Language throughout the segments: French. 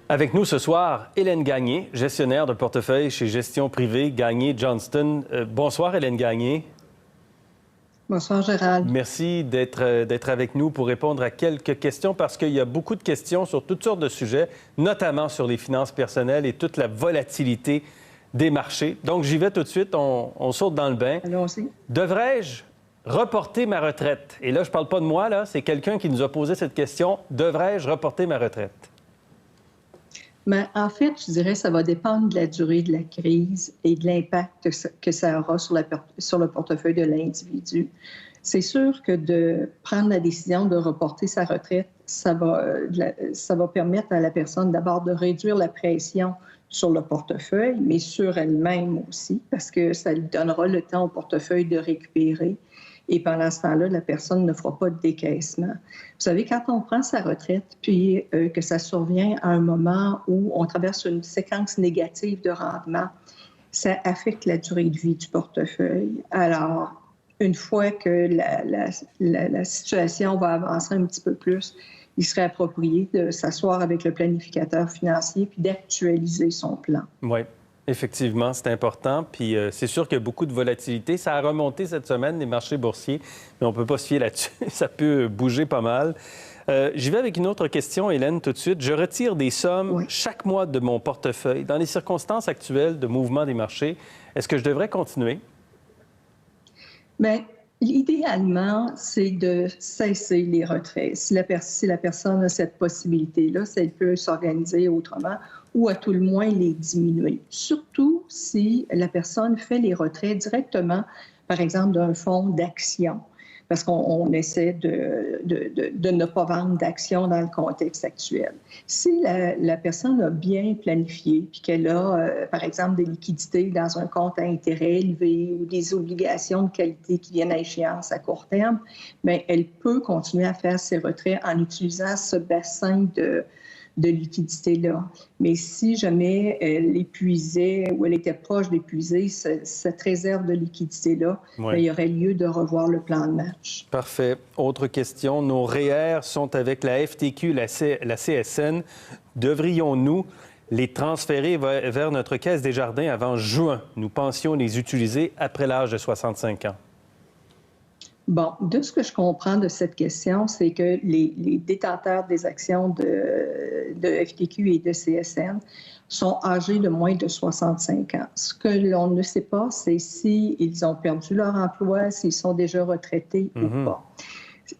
Avec nous ce soir, Hélène Gagné, gestionnaire de portefeuille chez Gestion Privée Gagné-Johnston. Bonsoir, Hélène Gagné. Bonsoir, Gérald. Merci d'être avec nous pour répondre à quelques questions parce qu'il y a beaucoup de questions sur toutes sortes de sujets, notamment sur les finances personnelles et toute la volatilité des marchés. Donc, j'y vais tout de suite, on saute dans le bain. Allons-y. Devrais-je reporter ma retraite? Et là, je ne parle pas de moi, là, c'est quelqu'un qui nous a posé cette question. Devrais-je reporter ma retraite? Mais en fait, je dirais que ça va dépendre de la durée de la crise et de l'impact que ça aura sur le portefeuille de l'individu. C'est sûr que de prendre la décision de reporter sa retraite, ça va permettre à la personne d'abord de réduire la pression sur le portefeuille, mais sur elle-même aussi, parce que ça lui donnera le temps au portefeuille de récupérer. Et pendant ce temps-là, la personne ne fera pas de décaissement. Vous savez, quand on prend sa retraite, puis que ça survient à un moment où on traverse une séquence négative de rendement, ça affecte la durée de vie du portefeuille. Alors, une fois que la situation va avancer un petit peu plus, il serait approprié de s'asseoir avec le planificateur financier puis d'actualiser son plan. Oui. Effectivement, c'est important. Puis c'est sûr qu'il y a beaucoup de volatilité. Ça a remonté cette semaine, les marchés boursiers, mais on ne peut pas se fier là-dessus. Ça peut bouger pas mal. J'y vais avec une autre question, Hélène, tout de suite. Je retire des sommes chaque mois de mon portefeuille. Dans les circonstances actuelles de mouvement des marchés, est-ce que je devrais continuer? Bien, idéalement, c'est de cesser les retraits. Si la personne a cette possibilité-là, si elle peut s'organiser autrement, ou à tout le moins les diminuer. Surtout si la personne fait les retraits directement, par exemple, d'un fonds d'action, parce qu'on essaie de ne pas vendre d'actions dans le contexte actuel. Si la personne a bien planifié, puis qu'elle a, par exemple, des liquidités dans un compte à intérêt élevé ou des obligations de qualité qui viennent à échéance à court terme, bien, elle peut continuer à faire ses retraits en utilisant ce bassin de liquidité-là. Mais si jamais elle épuisait ou elle était proche d'épuiser cette réserve de liquidité-là, bien, il y aurait lieu de revoir le plan de match. Parfait. Autre question. Nos REER sont avec la FTQ, la CSN. Devrions-nous les transférer vers notre Caisse des Jardins avant juin? Nous pensions les utiliser après l'âge de 65 ans. Bon, de ce que je comprends de cette question, c'est que les détenteurs des actions de FTQ et de CSN sont âgés de moins de 65 ans. Ce que l'on ne sait pas, c'est s'ils ont perdu leur emploi, s'ils sont déjà retraités ou pas.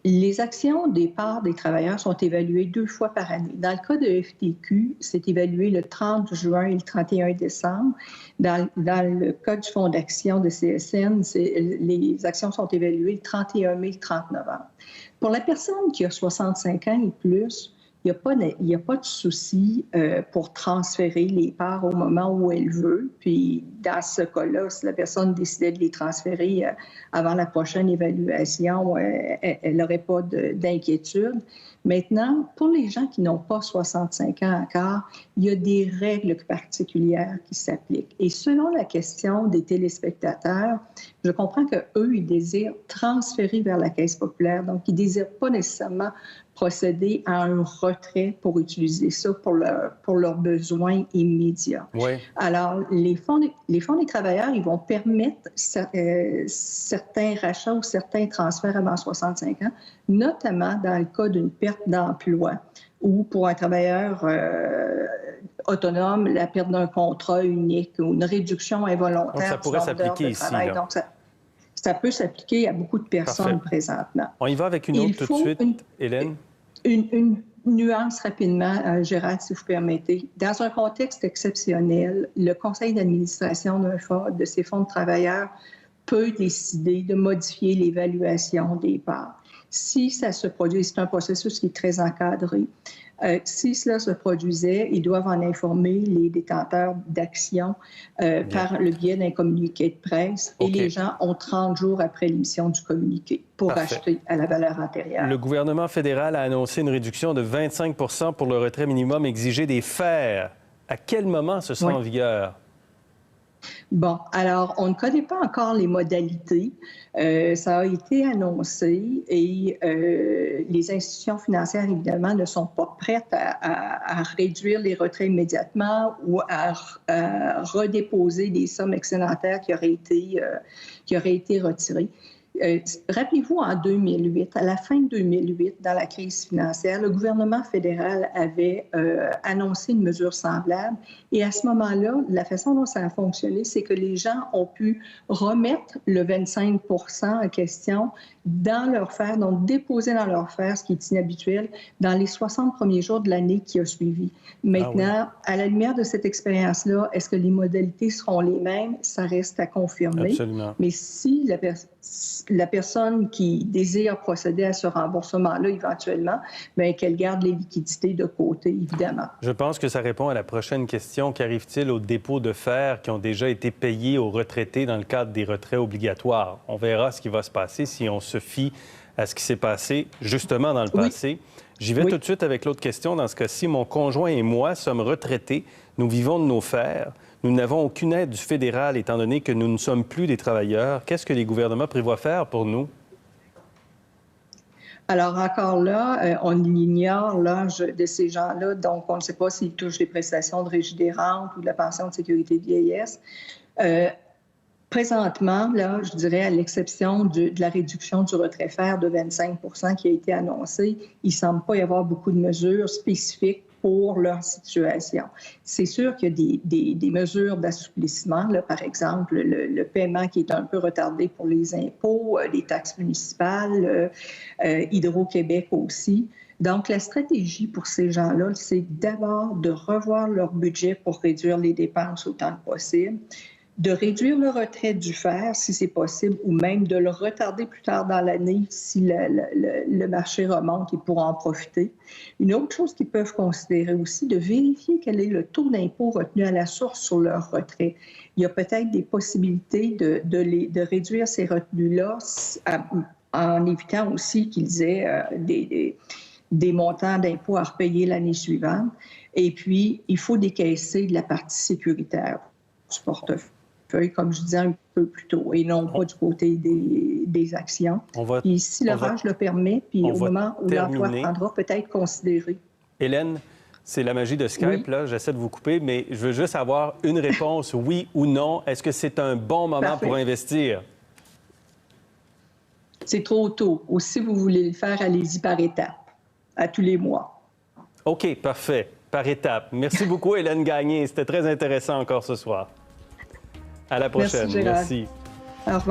Les actions des parts des travailleurs sont évaluées 2 fois par année. Dans le cas de FTQ, c'est évalué le 30 juin et le 31 décembre. Dans le cas du fonds d'action de CSN, les actions sont évaluées le 31 mai et le 30 novembre. Pour la personne qui a 65 ans et plus, il n'y a pas de souci pour transférer les parts au moment où elle veut. Puis, dans ce cas-là, si la personne décidait de les transférer avant la prochaine évaluation, elle n'aurait pas d'inquiétude. Maintenant, pour les gens qui n'ont pas 65 ans encore, il y a des règles particulières qui s'appliquent. Et selon la question des téléspectateurs, je comprends qu'eux, ils désirent transférer vers la Caisse populaire. Donc, ils ne désirent pas nécessairement procéder à un retrait pour utiliser ça pour leurs besoins immédiats. Oui. Alors, les fonds des travailleurs, ils vont permettre certains rachats ou certains transferts avant 65 ans, notamment dans le cas d'une perte d'emploi ou pour un travailleur autonome, la perte d'un contrat unique ou une réduction involontaire. Donc, ça pourrait s'appliquer ici. Donc, ça peut s'appliquer à beaucoup de personnes présentement. On y va avec une autre tout de suite, Hélène. Une nuance rapidement, Gérald, si vous permettez. Dans un contexte exceptionnel, le conseil d'administration de ces fonds de travailleurs peut décider de modifier l'évaluation des parts. Si ça se produit, c'est un processus qui est très encadré. Si cela se produisait, ils doivent en informer les détenteurs d'actions par le biais d'un communiqué de presse. Et les gens ont 30 jours après l'émission du communiqué pour acheter à la valeur antérieure. Le gouvernement fédéral a annoncé une réduction de 25 % pour le retrait minimum exigé des FER. À quel moment ce sera en vigueur? Bon, alors, on ne connaît pas encore les modalités. Ça a été annoncé et les institutions financières, évidemment, ne sont pas prêtes à réduire les retraits immédiatement ou à redéposer des sommes excédentaires qui auraient été retirées. Rappelez-vous, en 2008, à la fin de 2008, dans la crise financière, le gouvernement fédéral avait annoncé une mesure semblable. Et à ce moment-là, la façon dont ça a fonctionné, c'est que les gens ont pu remettre le 25 en question dans leur fer, donc déposer dans leur fer, ce qui est inhabituel, dans les 60 premiers jours de l'année qui a suivi. Maintenant, à la lumière de cette expérience-là, est-ce que les modalités seront les mêmes? Ça reste à confirmer. Absolument. Mais si la personne qui désire procéder à ce remboursement-là éventuellement, bien, qu'elle garde les liquidités de côté, évidemment. Je pense que ça répond à la prochaine question. Qu'arrive-t-il aux dépôts de fer qui ont déjà été payés aux retraités dans le cadre des retraits obligatoires? On verra ce qui va se passer si on se fie à ce qui s'est passé justement dans le passé. J'y vais tout de suite avec l'autre question. Dans ce cas-ci, mon conjoint et moi sommes retraités. Nous vivons de nos fers. Nous n'avons aucune aide du fédéral étant donné que nous ne sommes plus des travailleurs. Qu'est-ce que les gouvernements prévoient faire pour nous? Alors, encore là, on ignore l'âge de ces gens-là, donc on ne sait pas s'ils touchent des prestations de régie des rentes ou de la pension de sécurité de vieillesse. Présentement, là, je dirais, à l'exception de la réduction du retrait fer de 25 qui a été annoncée, il ne semble pas y avoir beaucoup de mesures spécifiques pour leur situation. C'est sûr qu'il y a des mesures d'assouplissement, là, par exemple, le paiement qui est un peu retardé pour les impôts, les taxes municipales, Hydro-Québec aussi. Donc, la stratégie pour ces gens-là, c'est d'abord de revoir leur budget pour réduire les dépenses autant que possible, de réduire le retrait du fer si c'est possible, ou même de le retarder plus tard dans l'année si le marché remonte et pourra en profiter. Une autre chose qu'ils peuvent considérer aussi, de vérifier quel est le taux d'impôt retenu à la source sur leur retrait. Il y a peut-être des possibilités de réduire ces retenus-là en évitant aussi qu'ils aient des montants d'impôts à repayer l'année suivante. Et puis, il faut décaisser de la partie sécuritaire du portefeuille, comme je disais un peu plus tôt, et non pas du côté des actions. Puis si l'orage le permet, puis au moment où l'emploi prendra, peut-être considérer. Hélène, c'est la magie de Skype, là. J'essaie de vous couper, mais je veux juste avoir une réponse, oui ou non. Est-ce que c'est un bon moment pour investir? C'est trop tôt. Ou si vous voulez le faire, allez-y par étapes, à tous les mois. OK, parfait. Par étapes. Merci beaucoup, Hélène Gagné. C'était très intéressant encore ce soir. À la prochaine. Merci, Gérard. Merci. Au revoir.